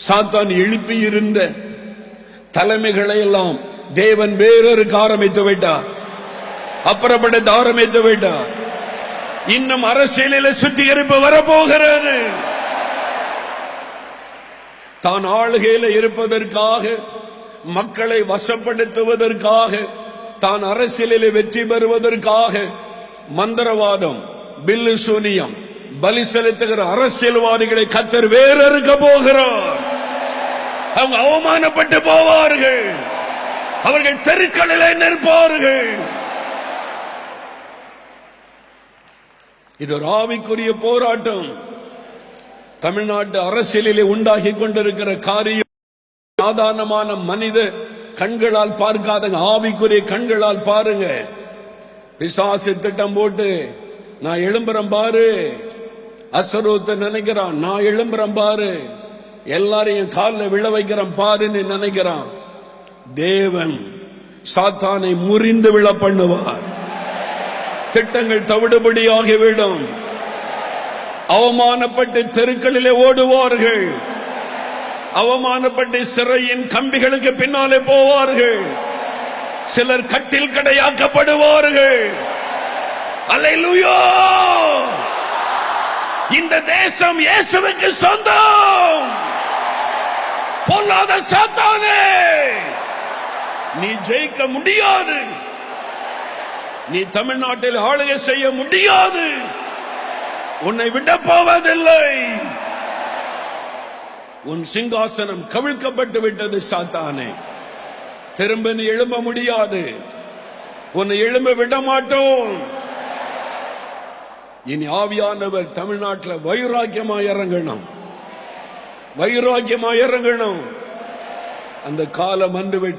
சாத்தான் எழுப்பி இருந்த தலைமைகளை எல்லாம் தேவன் வேறொருக்கு ஆரம்பித்து விட்டார், அப்புறப்படுத்த ஆரம்பித்து விட்டார். இன்னும் அரசியலில் சுத்திகரிப்பு வரப்போகிறது. தான் ஆளுகையில் இருப்பதற்காக, மக்களை வசப்படுத்துவதற்காக, தான் அரசியலில் வெற்றி பெறுவதற்காக மந்திரவாதம், பில்லு சூனியம், பலி செலுத்துகிற அரசியல்வாதிகளை கர்த்தர் வேறறுக்க போகிறார். அவங்க அவமானப்பட்டு போவார்கள், அவர்கள் தெருக்களில் நிற்பார்கள். இது ஒரு ஆவிக்குரிய போராட்டம். தமிழ்நாட்டு அரசியலிலே உண்டாகி கொண்டிருக்கிற காரியம் சாதாரணமான மனித கண்களால் பார்க்காத ஆவிக்குரிய கண்களால் பாருங்க. பிசாசு திட்டம் போட்டு நான் எழும்புறேன் பாரு, அசரோத்து நினைக்கிறான், நான் எழும்புறேன் பாரு, எல்லாரையும் காலில் விழ வைக்கிறேன் பாருன்னு நினைக்கிறான். தேவன் சாத்தானை முறிந்து விழ பண்ணுவார். திட்டங்கள் தவிடுபடியாகிவிடும். அவமானப்பட்டு தெருக்களிலே ஓடுவார்கள், அவமானப்பட்டு சிறையின் கம்பிகளுக்கு பின்னாலே போவார்கள், சிலர் கட்டில் கடையாக்கப்படுவார்கள். அல்லேலூயா! இந்த தேசம் இயேசுவுக்கு சொந்தம். பொல்லாத சாத்தானே, நீ ஜெயிக்க முடியாது. நீ தமிழ்நாட்டில் ஆளுகை செய்ய முடியாது. உன்னை விட போவதில்லை. உன் சிங்காசனம் கவிழ்க்கப்பட்டு விட்டது சாத்தானே. திரும்ப நீ எழும்ப முடியாது. உன்னை எழும்ப விட மாட்டோம். இனி ஆவியானவர் தமிழ்நாட்டில் வைராக்கியமாய் இறங்கணும், வைராக்கியமாய் இறங்கணும். அந்த காலம் வந்துவிட்டு